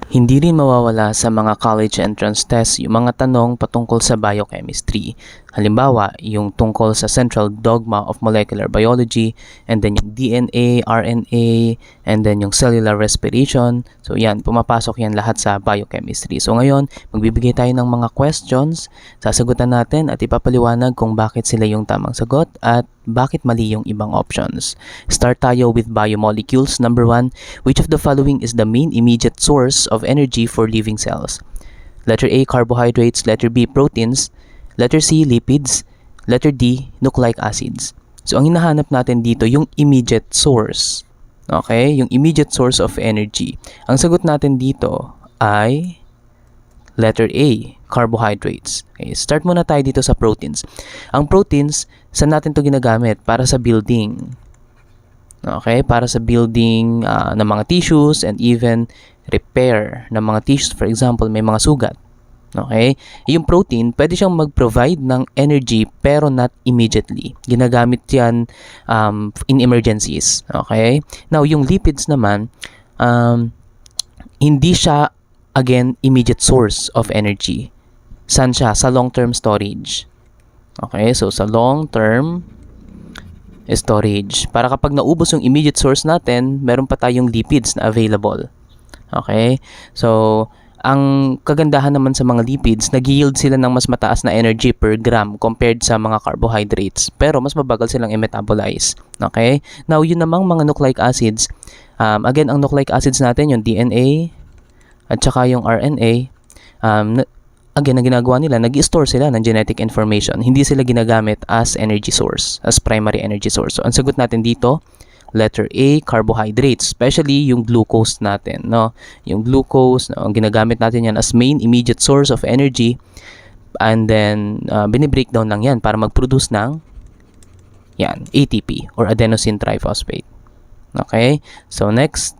Hindi rin mawawala sa mga college entrance test yung mga tanong patungkol sa biochemistry. Halimbawa, yung tungkol sa central dogma of molecular biology, and then yung DNA, RNA, and then yung cellular respiration. So yan, pumapasok yan lahat sa biochemistry. So ngayon, magbibigay tayo ng mga questions, sasagutan natin at ipapaliwanag kung bakit sila yung tamang sagot at bakit mali yung ibang options. Start tayo with biomolecules. Number 1, which of the following is the main immediate source of energy for living cells? Letter A, carbohydrates. Letter B, proteins. Letter C, lipids. Letter D, nucleic acids. So, ang hinahanap natin dito, yung immediate source. Okay? Yung immediate source of energy. Ang sagot natin dito ay letter A, carbohydrates. Okay, start muna tayo dito sa proteins. Ang proteins, saan natin to ginagamit? Para sa building. Okay, para sa building ng mga tissues and even repair ng mga tissues. For example, may mga sugat. Okay, yung protein, pwede siyang mag-provide ng energy pero not immediately. Ginagamit yan in emergencies. Okay, now yung lipids naman, hindi siya again, immediate source of energy. Saan siya? Sa long-term storage. Okay, so sa long-term storage. Para kapag naubos yung immediate source natin, meron pa tayong lipids na available. Okay, so ang kagandahan naman sa mga lipids, nag-yield sila ng mas mataas na energy per gram compared sa mga carbohydrates. Pero mas mabagal silang i-metabolize. Okay, now yun namang mga nucleic acids. Again, ang nucleic acids natin, yung DNA, at saka yung RNA, again, ang ginagawa nila, nag-store sila ng genetic information. Hindi sila ginagamit as energy source, as primary energy source. So, ang sagot natin dito, letter A, carbohydrates, especially yung glucose natin. No? Yung glucose, no, ang ginagamit natin yan as main immediate source of energy. And then, binibreakdown lang yan para mag-produce ng yan, ATP or adenosine triphosphate. Okay? So, next,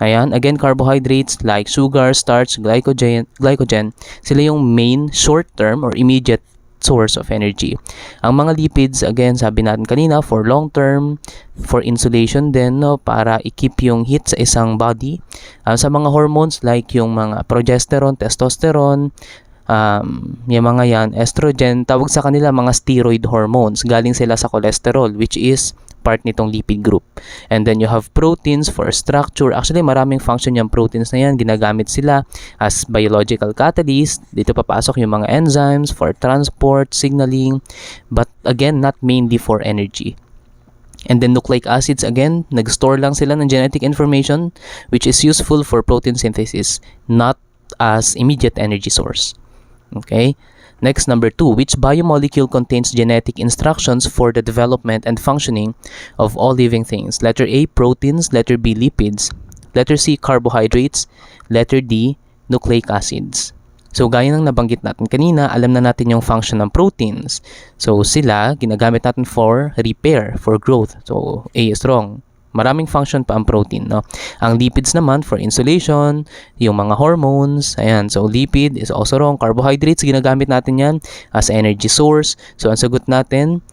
ayan, again, carbohydrates like sugar, starch, glycogen, sila yung main short-term or immediate source of energy. Ang mga lipids, again, sabi natin kanina, for long-term, for insulation din, no, para i-keep yung heat sa isang body. Sa mga hormones like yung mga progesterone, testosterone, yung mga yan, estrogen, tawag sa kanila mga steroid hormones. Galing sila sa cholesterol, which is part nitong lipid group. And then you have proteins for structure. Actually, maraming function yung proteins na yan. Ginagamit sila as biological catalyst. Dito papasok yung mga enzymes for transport, signaling, but again, not mainly for energy. And then nucleic acids, again, nag-store lang sila ng genetic information which is useful for protein synthesis, not as immediate energy source. Okay? Next, number 2, which biomolecule contains genetic instructions for the development and functioning of all living things? Letter A, proteins. Letter B, lipids. Letter C, carbohydrates. Letter D, nucleic acids. So, gaya ng nabanggit natin kanina, alam na natin yung function ng proteins. So, sila, ginagamit natin for repair, for growth. So, A is wrong. Maraming function pa ang protein, no? Ang lipids naman for insulation, yung mga hormones, ayan. So, lipid is also wrong. Carbohydrates, ginagamit natin yan as energy source. So, ang sagot natin,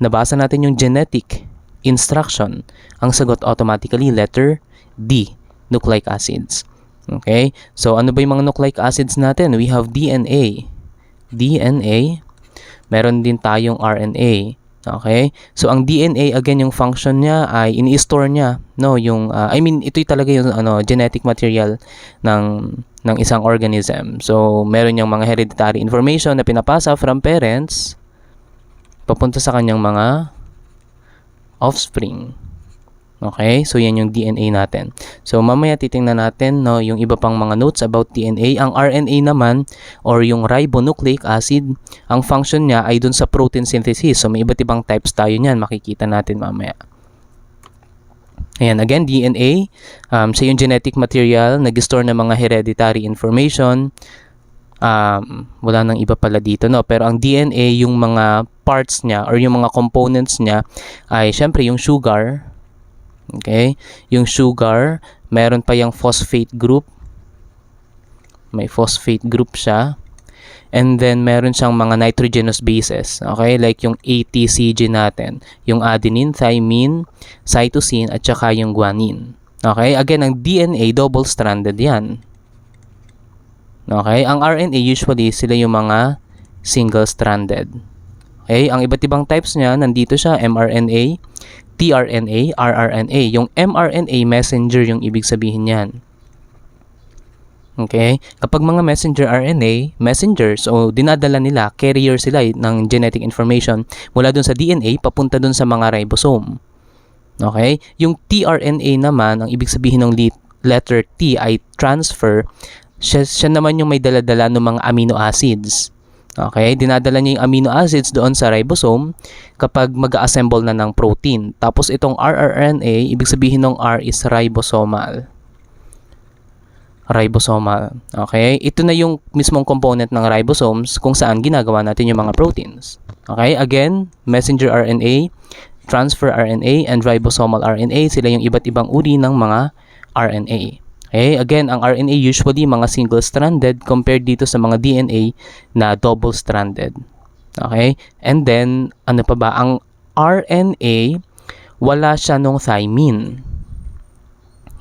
nabasa natin yung genetic instruction. Ang sagot automatically, letter D, nucleic acids. Okay? So, ano ba yung mga nucleic acids natin? We have DNA. DNA. Meron din tayong RNA. Okay? So, ang DNA, again, yung function niya ay ini-store niya, no? Yung, ito'y talaga yung genetic material ng isang organism. So, meron yung mga hereditary information na pinapasa from parents papunta sa kanyang mga offspring. Okay? So, yan yung DNA natin. So, mamaya titingnan natin, no, yung iba pang mga notes about DNA. Ang RNA naman, or yung ribonucleic acid, ang function niya ay dun sa protein synthesis. So, may iba't ibang types tayo niyan. Makikita natin mamaya. Ayan, again, DNA. Siya yung genetic material, nag-store ng mga hereditary information. Wala nang iba pala dito, no? Pero ang DNA, yung mga parts niya, or yung mga components niya, ay syempre yung sugar. Okay? Yung sugar, meron pa yung phosphate group. May phosphate group siya. And then, meron siyang mga nitrogenous bases. Okay? Like yung ATCG natin. Yung adenine, thymine, cytosine, at saka yung guanine. Okay? Again, ang DNA, double-stranded yan. Okay? Ang RNA usually sila yung mga single-stranded. Okay? Ang iba't ibang types niya, nandito siya, mRNA, tRNA, rRNA. Yung mRNA, messenger yung ibig sabihin niyan. Okay? Kapag mga messenger RNA, messengers, o dinadala nila, carrier sila ng genetic information mula dun sa DNA, papunta dun sa mga ribosome. Okay? Yung tRNA naman, ang ibig sabihin ng letter T ay transfer. Siya naman yung may daladala ng mga amino acids. Okay? Dinadala niya yung amino acids doon sa ribosome kapag mag-assemble na ng protein. Tapos itong rRNA, ibig sabihin ng R is ribosomal. Ribosomal. Okay? Ito na yung mismong component ng ribosomes kung saan ginagawa natin yung mga proteins. Okay? Again, messenger RNA, transfer RNA, and ribosomal RNA, sila yung iba't ibang uri ng mga RNA. Okay? Again, ang RNA usually mga single-stranded compared dito sa mga DNA na double-stranded. Okay? And then, ano pa ba? Ang RNA, wala siya nung thymine.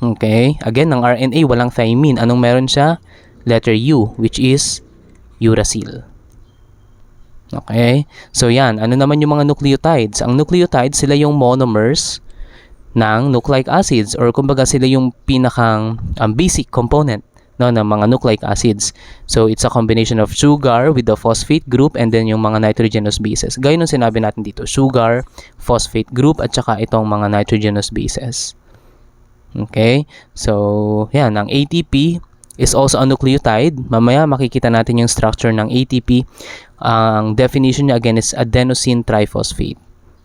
Okay? Again, ng RNA, walang thymine. Anong meron siya? Letter U, which is uracil. Okay? So, yan. Ano naman yung mga nucleotides? Ang nucleotides, sila yung monomers ng nucleic acids, or kumbaga sila yung pinakang basic component ng mga nucleic acids. So, it's a combination of sugar with the phosphate group and then yung mga nitrogenous bases. Gaya nung sinabi natin dito, sugar, phosphate group, at saka itong mga nitrogenous bases. Okay? So, yan. Ang ATP is also a nucleotide. Mamaya makikita natin yung structure ng ATP. Ang definition niya again is adenosine triphosphate.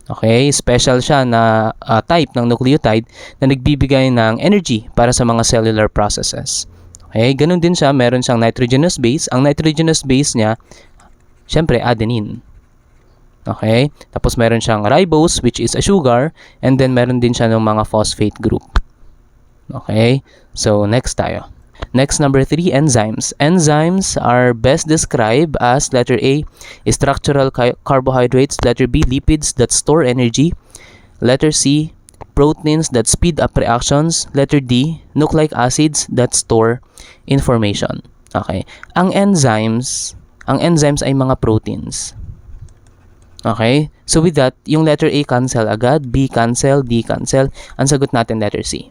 Okay? Special siya na type ng nucleotide na nagbibigay ng energy para sa mga cellular processes. Okay? Ganun din siya. Meron siyang nitrogenous base. Ang nitrogenous base niya, syempre, adenine. Okay? Tapos meron siyang ribose, which is a sugar. And then meron din siya ng mga phosphate group. Okay? So, next tayo. Next, number 3, enzymes. Enzymes are best described as letter A, structural carbohydrates, letter B, lipids that store energy, letter C, proteins that speed up reactions, letter D, nucleic acids that store information. Okay. Ang enzymes ay mga proteins. Okay? So, with that, yung letter A cancel agad, B cancel, D cancel. Ang sagot natin letter C.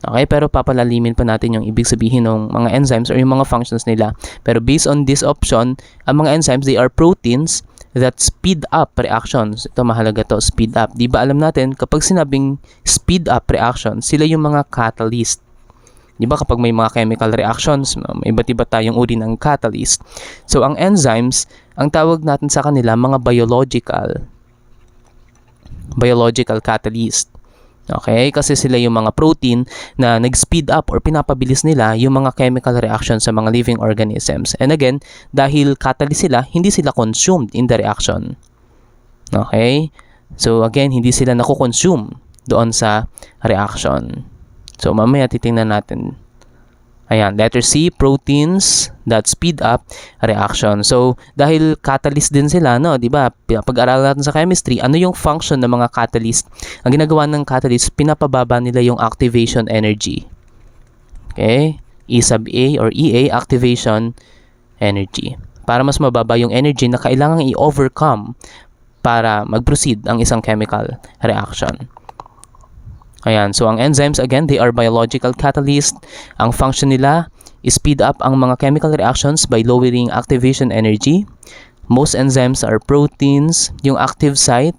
Okay, pero papalalimin pa natin yung ibig sabihin ng mga enzymes or yung mga functions nila. Pero based on this option, ang mga enzymes, they are proteins that speed up reactions. Ito mahalaga to, speed up. Di ba alam natin, kapag sinabing speed up reactions, sila yung mga catalyst. Di ba kapag may mga chemical reactions, may iba't iba tayong uri ng catalyst. So, ang enzymes, ang tawag natin sa kanila, mga biological catalyst. Okay? Kasi sila yung mga protein na nag-speed up or pinapabilis nila yung mga chemical reactions sa mga living organisms. And again, dahil catalyst sila, hindi sila consumed in the reaction. Okay? So again, hindi sila nakukonsume doon sa reaction. So mamaya titingnan natin. Ayan, letter C, proteins that speed up reaction. So, dahil catalyst din sila, no, 'di ba? Pag-aralan natin sa chemistry, ano yung function ng mga catalyst? Ang ginagawa ng catalyst, pinapababa nila yung activation energy. Okay? E sub A or EA, activation energy. Para mas mababa yung energy na kailangang i-overcome para mag-proceed ang isang chemical reaction. Ayan, so ang enzymes, again, they are biological catalysts. Ang function nila is speed up ang mga chemical reactions by lowering activation energy. Most enzymes are proteins. Yung active site,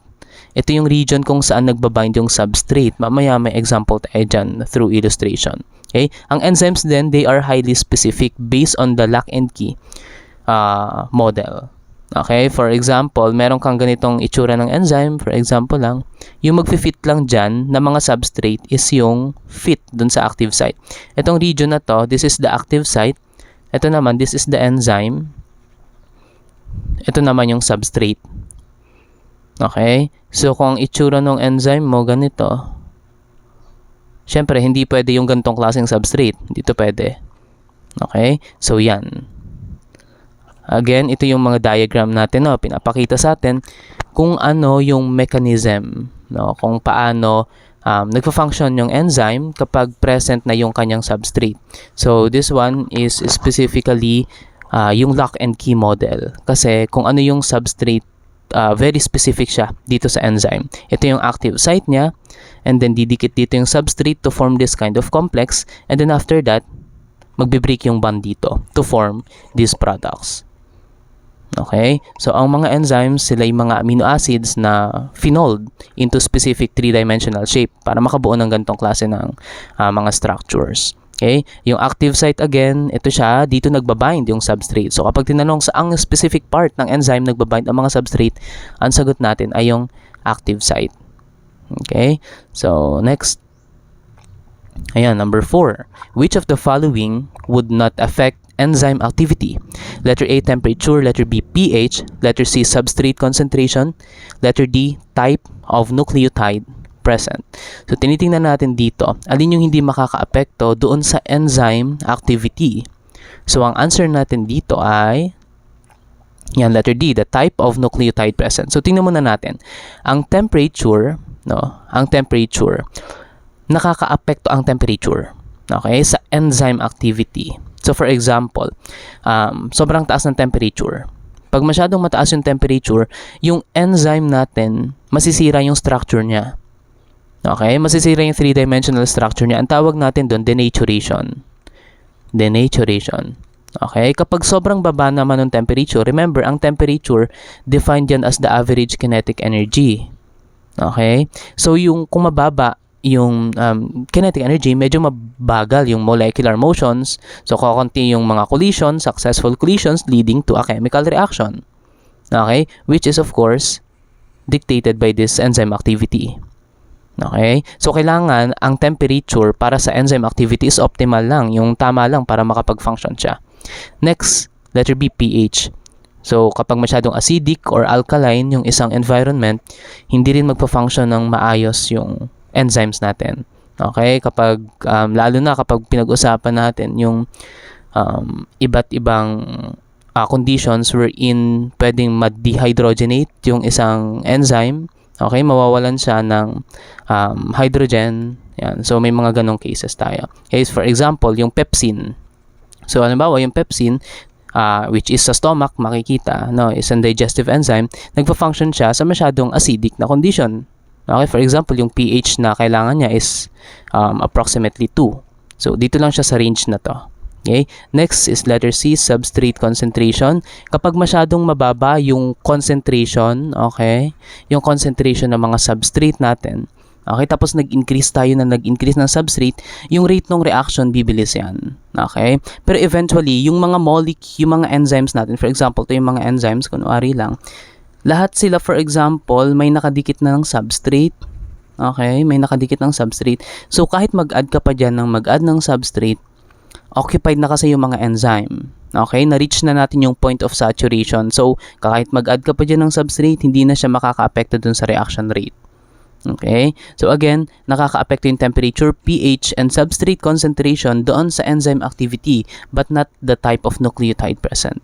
ito yung region kung saan nagbabind yung substrate. Mamaya may example tayo dyan through illustration. Okay? Ang enzymes then, they are highly specific based on the lock and key model. Okay, for example, meron kang ganitong itsura ng enzyme, for example lang, yung mag-fit lang dyan na mga substrate is yung fit dun sa active site. Itong region na to, this is the active site. Ito naman, this is the enzyme. Ito naman yung substrate. Okay, so kung ang itsura ng enzyme mo ganito, syempre, hindi pwede yung ganitong klaseng substrate. Dito pwede. Okay, so yan. Again, ito yung mga diagram natin, no? Pinapakita sa atin kung ano yung mechanism, no? Kung paano nagfa-function yung enzyme kapag present na yung kanyang substrate. So, this one is specifically yung lock and key model. Kasi kung ano yung substrate, very specific siya dito sa enzyme. Ito yung active site niya, and then didikit dito yung substrate to form this kind of complex, and then after that, magbe-break yung bond dito to form these products. Okay? So, ang mga enzymes, sila yung mga amino acids na phenoled into specific three-dimensional shape para makabuo ng ganitong klase ng mga structures. Okay? Yung active site again, ito siya, dito nagbabind yung substrate. So, kapag tinanong sa ang specific part ng enzyme nagbabind ang mga substrate, ang sagot natin ay yung active site. Okay? So, next. Ayan, number 4. Which of the following would not affect enzyme activity? Letter A, temperature. Letter B, pH. Letter C, substrate concentration. Letter D, type of nucleotide present. So, tinitingnan natin dito, alin yung hindi makakaapekto doon sa enzyme activity. So, ang answer natin dito ay yan, letter D, the type of nucleotide present. So, tingnan muna natin. Ang temperature, nakakaapekto ang temperature, okay, sa enzyme activity. So, for example, sobrang taas ng temperature. Pag masyadong mataas yung temperature, yung enzyme natin, masisira yung structure niya. Okay? Masisira yung three-dimensional structure niya. Ang tawag natin doon, denaturation. Denaturation. Okay? Kapag sobrang baba naman ng temperature, remember, ang temperature, defined yan as the average kinetic energy. Okay? So, kung mababa yung kinetic energy, medyo mabagal yung molecular motions. So, kukunti yung mga collisions, successful collisions leading to a chemical reaction. Okay? Which is, of course, dictated by this enzyme activity. Okay? So, kailangan ang temperature para sa enzyme activity is optimal lang. Yung tama lang para makapag-function siya. Next, letter B, pH. So, kapag masyadong acidic or alkaline yung isang environment, hindi rin magpa-function ng maayos yung enzymes natin. Okay? Kapag, lalo na kapag pinag-usapan natin yung iba't ibang conditions wherein pwedeng ma-dehydrogenate yung isang enzyme. Okay? Mawawalan siya ng hydrogen. Yan. So, may mga ganong cases tayo. Okay? For example, yung pepsin. So, halimbawa, yung pepsin, which is sa stomach, makikita, no, is a digestive enzyme, nagpa-function siya sa masyadong acidic na condition. Okay, for example, yung pH na kailangan niya is approximately 2. So, dito lang siya sa range na to. Okay? Next is letter C, substrate concentration. Kapag masyadong mababa yung concentration, okay, yung concentration ng mga substrate natin, okay, tapos nag-increase ng substrate, yung rate ng reaction, bibilis yan. Okay? Pero eventually, yung mga yung mga enzymes natin, for example, ito yung mga enzymes, kunwari lang, lahat sila, for example, may nakadikit na ng substrate. Okay? May nakadikit ng substrate. So, kahit mag-add ka pa dyan ng substrate, occupied na kasi yung mga enzyme. Okay? Na-reach na natin yung point of saturation. So, kahit mag-add ka pa dyan ng substrate, hindi na siya makaka-apekto dun sa reaction rate. Okay? So, again, nakaka-apekto yung temperature, pH, and substrate concentration doon sa enzyme activity, but not the type of nucleotide present.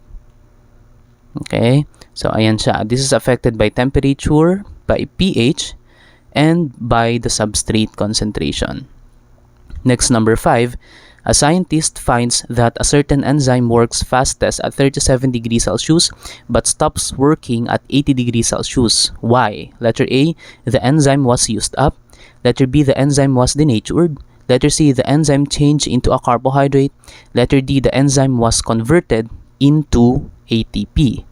Okay? So, ayan siya. This is affected by temperature, by pH, and by the substrate concentration. Next, number 5. A scientist finds that a certain enzyme works fastest at 37 degrees Celsius but stops working at 80 degrees Celsius. Why? Letter A, the enzyme was used up. Letter B, the enzyme was denatured. Letter C, the enzyme changed into a carbohydrate. Letter D, the enzyme was converted into ATP.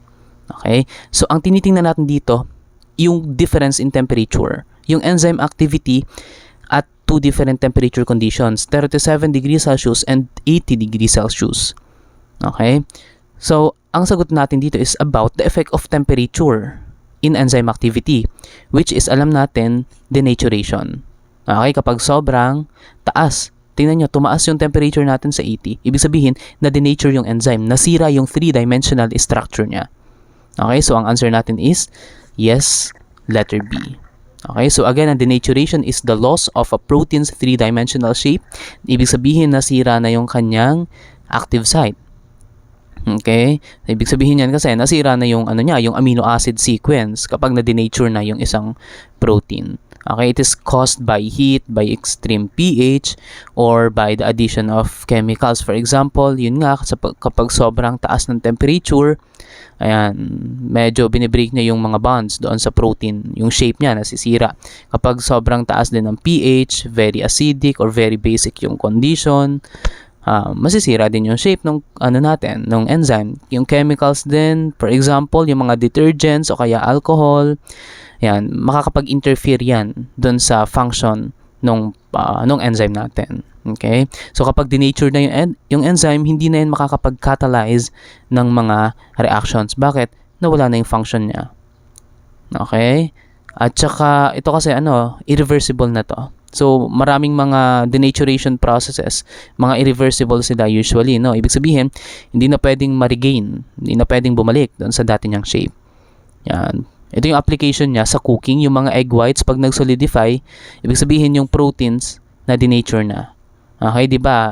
Okay? So, ang tinitingnan natin dito, yung difference in temperature. Yung enzyme activity at two different temperature conditions, 37 degrees Celsius and 80 degrees Celsius. Okay? So, ang sagot natin dito is about the effect of temperature in enzyme activity, which is, alam natin, denaturation. Okay? Kapag sobrang taas, tingnan nyo, tumaas yung temperature natin sa 80. Ibig sabihin, na-denature yung enzyme, nasira yung three-dimensional structure niya. Okay, so ang answer natin is yes, letter B. Okay, so again, ang denaturation is the loss of a protein's three-dimensional shape. Ibig sabihin, nasira na yung kanyang active site. Okay, ibig sabihin yan kasi nasira na yung yung amino acid sequence kapag na-denature na yung isang protein. Okay, it is caused by heat, by extreme pH, or by the addition of chemicals. For example, yun nga, kapag sobrang taas ng temperature, ayan, medyo binibreak niya yung mga bonds doon sa protein. Yung shape niya nasisira. Kapag sobrang taas din ng pH, very acidic or very basic yung condition, masisira din yung shape ng ng enzyme. Yung chemicals din, for example, yung mga detergents o kaya alcohol, yan, makakapag-interfere yan doon sa function nung enzyme natin. Okay? So kapag denature na yung enzyme, hindi na yan makakapag-catalyze ng mga reactions. Bakit? Nawala na yung function niya. Okay? At saka ito kasi irreversible na to. So maraming mga denaturation processes, mga irreversible sila usually, no? Ibig sabihin, hindi na pwedeng ma-regain, hindi na pwedeng bumalik doon sa dati niyang shape. Yan. Ito yung application niya sa cooking, yung mga egg whites pag nag-solidify, ibig sabihin yung proteins na denature na. Okay, 'di ba?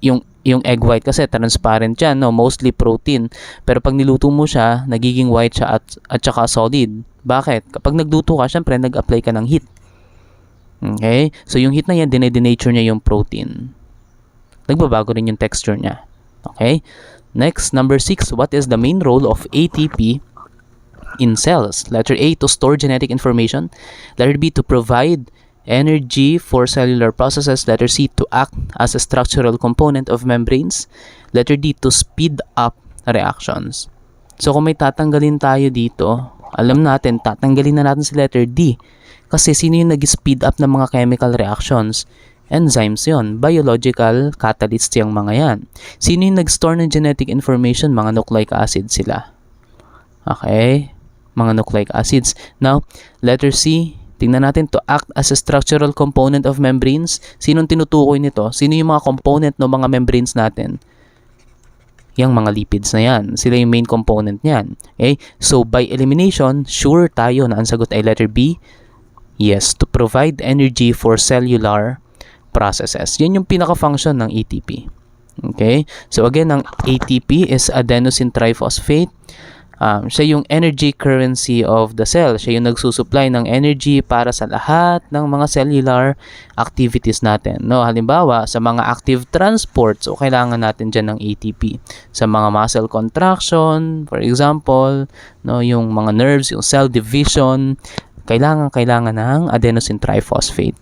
Yung egg white kasi transparent 'yan, no? Mostly protein. Pero pag niluto mo siya, nagiging white siya at saka solid. Bakit? Kapag nagluto ka, syempre nag-apply ka ng heat. Okay? So yung heat na 'yan, denature niya yung protein. Nagbabago rin yung texture niya. Okay? Next, number 6, what is the main role of ATP in cells? Letter A, to store genetic information. Letter B, to provide energy for cellular processes. Letter C, to act as a structural component of membranes. Letter D, to speed up reactions. So kung may tatanggalin tayo dito, alam natin, tatanggalin na natin si letter D. Kasi sino yung nag-speed up ng mga chemical reactions? Enzymes yon, biological catalysts yung mga yan. Sino yung nag-store ng genetic information? Mga nucleic acids sila. Okay? Mga nucleic acids. Now, letter C, tingnan natin, to act as a structural component of membranes. Sinong tinutukoy nito? Sino yung mga component ng mga membranes natin? Yung mga lipids na yan. Sila yung main component niyan. Okay? So, by elimination, sure tayo na ang sagot ay letter B. Yes, to provide energy for cellular processes. Yan yung pinaka-function ng ATP. Okay? So, again, ang ATP is adenosine triphosphate. Siya yung energy currency of the cell. Siya yung nagsusupply ng energy para sa lahat ng mga cellular activities natin. No, halimbawa, sa mga active transports, so kailangan natin dyan ng ATP. Sa mga muscle contraction, for example, no, yung mga nerves, yung cell division, kailangan ng adenosine triphosphate.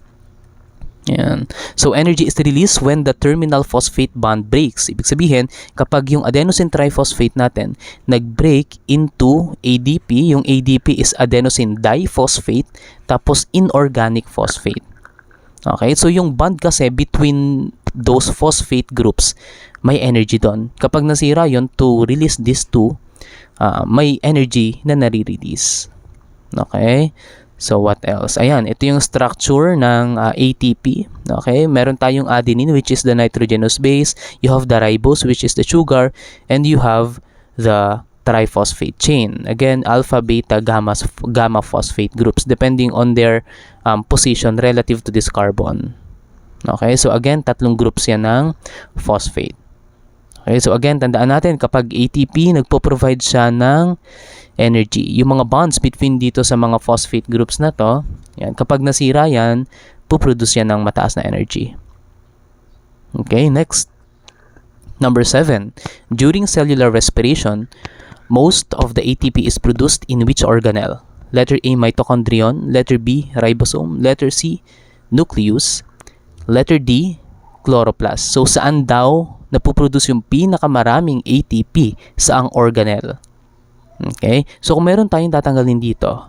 Yan. So, energy is released when the terminal phosphate bond breaks. Ibig sabihin, kapag yung adenosine triphosphate natin nag-break into ADP, yung ADP is adenosine diphosphate, tapos inorganic phosphate. Okay? So, yung bond kasi between those phosphate groups, may energy doon. Kapag nasira yon to release these two, may energy na nare-release. Okay? So, what else? Ayan, ito yung structure ng ATP. Okay? Meron tayong adenine, which is the nitrogenous base. You have the ribose, which is the sugar. And you have the triphosphate chain. Again, alpha, beta, gamma phosphate groups, depending on their position relative to this carbon. Okay? So, again, tatlong groups yan ng phosphate. Okay? So, again, tandaan natin, kapag ATP, nagpo-provide siya ng energy. Yung mga bonds between dito sa mga phosphate groups na to, yan, kapag nasira yan, puproduce yan ng mataas na energy. Okay, next. Number 7. During cellular respiration, most of the ATP is produced in which organelle? Letter A, mitochondrion. Letter B, ribosome. Letter C, nucleus. Letter D, chloroplast. So, saan daw napuproduce yung pinakamaraming ATP? Saang organelle? Okay? So, kung meron tayong tatanggalin dito,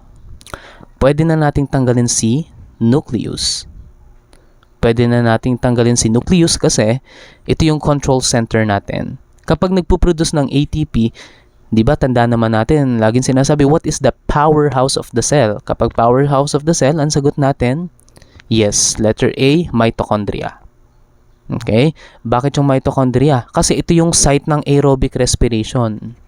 pwede na nating tanggalin si nucleus. Pwede na nating tanggalin si nucleus kasi ito yung control center natin. Kapag nagpo-produce ng ATP, di ba, tanda naman natin, laging sinasabi, what is the powerhouse of the cell? Kapag powerhouse of the cell, ang sagot natin, yes, letter A, mitochondria. Okay? Bakit yung mitochondria? Kasi ito yung site ng aerobic respiration.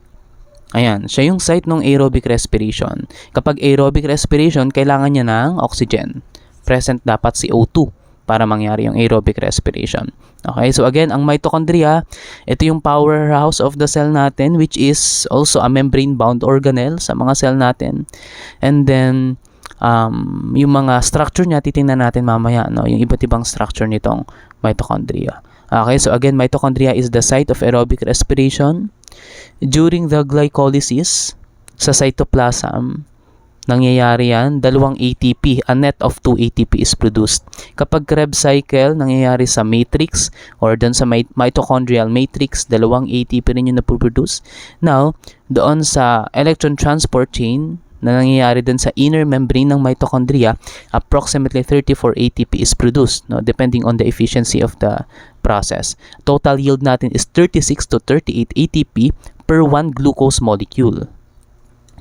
Ayan, siya yung site ng aerobic respiration. Kapag aerobic respiration, kailangan niya ng oxygen. Present dapat si O2 para mangyari yung aerobic respiration. Okay, so again, ang mitochondria, ito yung powerhouse of the cell natin, which is also a membrane-bound organelle sa mga cell natin. And then, yung mga structure niya, titingnan natin mamaya, no? Yung iba't ibang structure nitong mitochondria. Okay, so again, mitochondria is the site of aerobic respiration. During the glycolysis, sa cytoplasm, nangyayari yan, dalawang ATP, a net of 2 ATP is produced. Kapag Krebs cycle, nangyayari sa matrix or dun sa mitochondrial matrix, dalawang ATP rin yung napoproduce. Now, doon sa electron transport chain, na nangyayari dun sa inner membrane ng mitochondria, approximately 34 ATP is produced, no, depending on the efficiency of the process. Total yield natin is 36 to 38 ATP per 1 glucose molecule.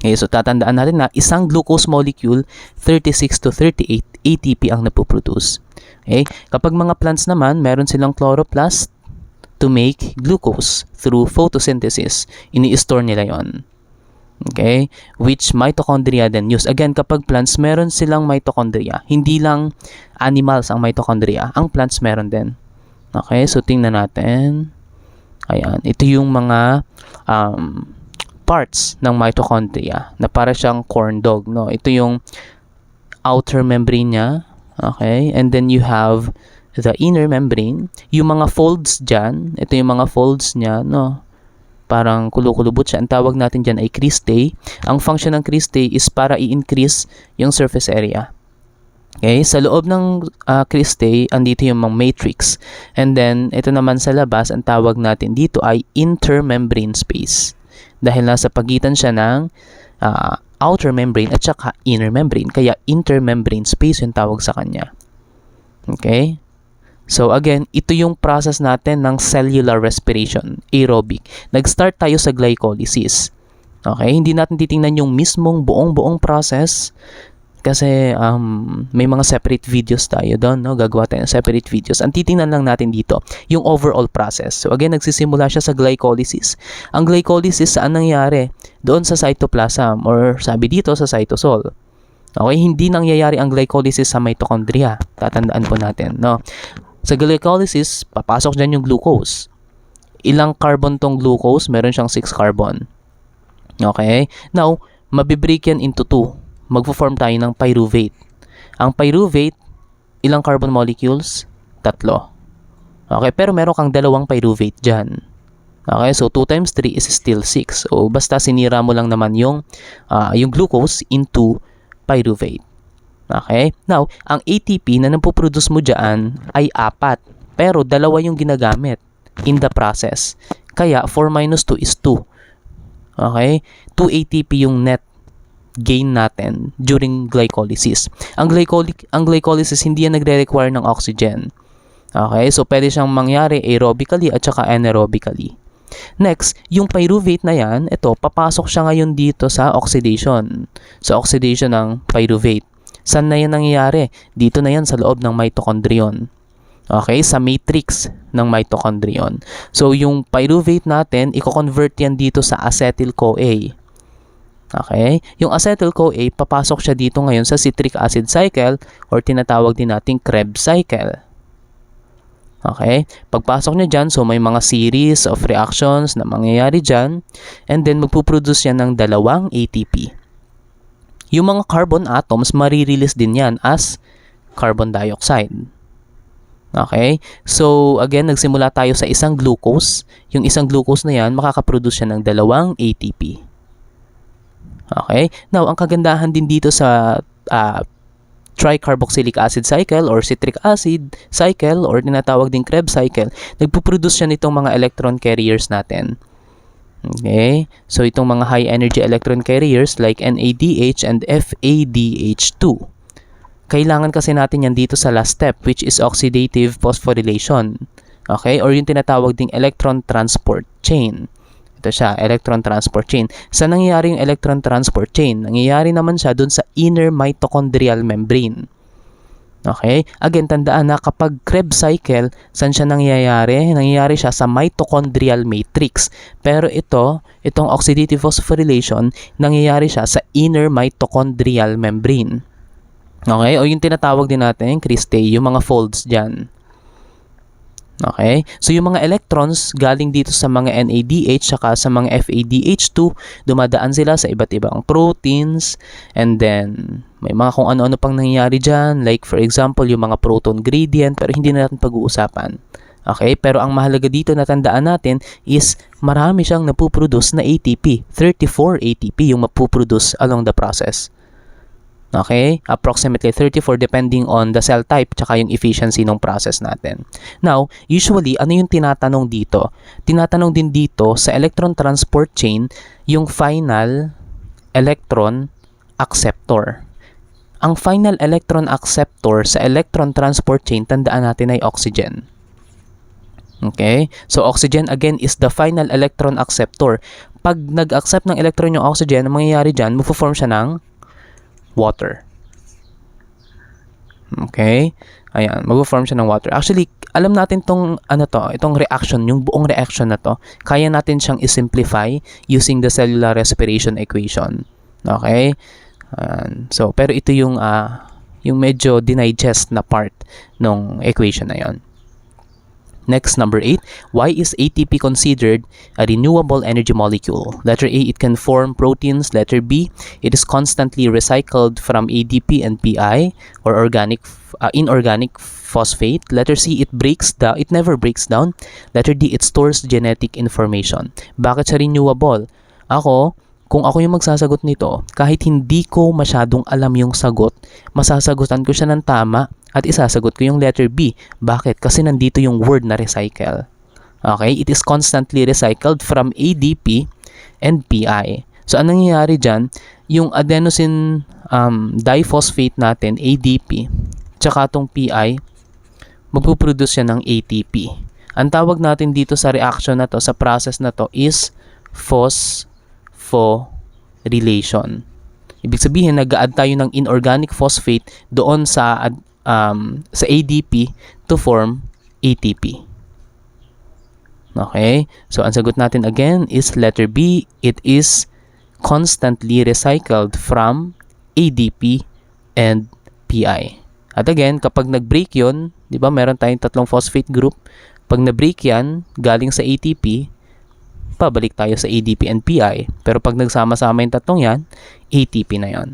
Okay, so tatandaan natin na isang glucose molecule, 36 to 38 ATP ang napoproduce. Okay, kapag mga plants naman, meron silang chloroplast to make glucose through photosynthesis. Ini-store nila yon. Okay, which mitochondria then use. Again, kapag plants, meron silang mitochondria. Hindi lang animals ang mitochondria. Ang plants meron din. Okay, so tingnan natin. Ayan, ito yung mga parts ng mitochondria na para siyang corn dog, no? Ito yung outer membrane niya. Okay, and then you have the inner membrane. Yung mga folds dyan, ito yung mga folds niya, no? Parang kulukulubot siya. Ang tawag natin dyan ay cristae. Ang function ng cristae is para i-increase yung surface area. Okay, sa loob ng cristae, andito yung mga matrix. And then, ito naman sa labas, ang tawag natin dito ay intermembrane space. Dahil nasa pagitan siya ng outer membrane at saka inner membrane. Kaya intermembrane space yung tawag sa kanya. Okay? So again, ito yung process natin ng cellular respiration, aerobic. Nag-start tayo sa glycolysis. Okay, hindi natin titingnan yung mismong buong process kasi may mga separate videos tayo doon, no? Gagawa tayo ng separate videos. Ang titingnan lang natin dito, yung overall process. So again, nagsisimula siya sa glycolysis. Ang glycolysis saan nangyari? Doon sa cytoplasm or sabi dito sa cytosol. Okay, hindi nangyayari ang glycolysis sa mitochondria. Tatandaan po natin, no? Sa glycolysis, papasok dyan yung glucose. Ilang carbon tong glucose? Meron siyang 6 carbon. Okay? Now, mabibreak yan into 2. Magpo-form tayo ng pyruvate. Ang pyruvate, ilang carbon molecules? 3. Okay? Pero meron kang dalawang pyruvate dyan. Okay? So, 2 times 3 is still 6. So, basta sinira mo lang naman yung glucose into pyruvate. Okay? Now, ang ATP na napoproduce mo dyan ay 4. Pero dalawa yung ginagamit in the process. Kaya 4 minus 2 is 2. Okay? 2 ATP yung net gain natin during glycolysis. Ang glycolysis hindi yan nagre-require ng oxygen. Okay? So, pwede siyang mangyari aerobically at saka anaerobically. Next, yung pyruvate na yan, ito, papasok siya ngayon dito sa oxidation. Sa oxidation ng pyruvate. Saan na yan nangyayari? Dito na yan sa loob ng mitochondrion. Okay? Sa matrix ng mitochondrion. So, yung pyruvate natin, i-convert yan dito sa acetyl-CoA. Okay? Yung acetyl-CoA, papasok siya dito ngayon sa citric acid cycle or tinatawag din nating Krebs cycle. Okay? Pagpasok niya dyan, so may mga series of reactions na mangyayari dyan and then magpuproduce yan ng dalawang ATP. Yung mga carbon atoms, marirelease din yan as carbon dioxide. Okay? So, again, nagsimula tayo sa isang glucose. Yung isang glucose na yan, makakaproduce siya ng dalawang ATP. Okay? Now, ang kagandahan din dito sa tricarboxylic acid cycle or citric acid cycle or tinatawag ding Krebs cycle, nagpuproduce siya nitong mga electron carriers natin. Okay? So, itong mga high energy electron carriers like NADH and FADH2. Kailangan kasi natin yan dito sa last step which is oxidative phosphorylation. Okay? Or yung tinatawag ding electron transport chain. Ito siya, electron transport chain. Saan nangyayari yung electron transport chain? Nangyayari naman siya dun sa inner mitochondrial membrane. Okay? Again, tandaan na kapag Krebs cycle, saan siya nangyayari? Nangyayari siya sa mitochondrial matrix. Pero itong oxidative phosphorylation, nangyayari siya sa inner mitochondrial membrane. Okay? O yung tinatawag din natin, cristae, yung mga folds dyan. Okay? So, yung mga electrons galing dito sa mga NADH saka sa mga FADH2, dumadaan sila sa iba't ibang proteins and then May mga kung ano-ano pang nangyayari dyan, like for example, yung mga proton gradient, pero hindi na natin pag-uusapan. Okay? Pero ang mahalaga dito na tandaan natin is marami siyang napuproduce na ATP. 34 ATP yung mapuproduce along the process. Okay? Approximately 34 depending on the cell type tsaka yung efficiency ng process natin. Now, usually, ano yung tinatanong dito? Tinatanong din dito sa electron transport chain yung final electron acceptor. Ang final electron acceptor sa electron transport chain, tandaan natin ay oxygen. Okay? So, oxygen again is the final electron acceptor. Pag nag-accept ng electron yung oxygen, ang mangyayari dyan, magpo-form siya ng water. Okay? Ayan, magpo-form siya ng water. Actually, alam natin itong reaction, yung buong reaction na to, kaya natin siyang i-simplify using the cellular respiration equation. Okay? So, pero ito yung medyo dinigest na part ng equation na yon. Next, number 8. Why is ATP considered a renewable energy molecule? Letter A, it can form proteins. Letter B, it is constantly recycled from ADP and PI or inorganic phosphate. Letter C, it never breaks down. Letter D, it stores genetic information. Bakit siya renewable? Kung ako yung magsasagot nito, kahit hindi ko masyadong alam yung sagot, masasagutan ko siya ng tama at isasagot ko yung letter B. Bakit? Kasi nandito yung word na recycle. Okay? It is constantly recycled from ADP and PI. So, anong nangyayari dyan? Yung adenosine diphosphate natin, ADP, tsaka itong PI, magpuproduce siya ng ATP. Ang tawag natin dito sa reaction na to, sa process na to, is phosphorylation. Ibig sabihin, nag-a-add tayo ng inorganic phosphate doon sa ADP to form ATP. Okay? So, ang sagot natin again is letter B. It is constantly recycled from ADP and PI. At again, kapag nag-break yun, di ba, meron tayong tatlong phosphate group. Pag na-break yan, galing sa ATP, pabalik tayo sa ADP and PI. Pero pag nagsama-sama yung tatlong yan, ATP na yon.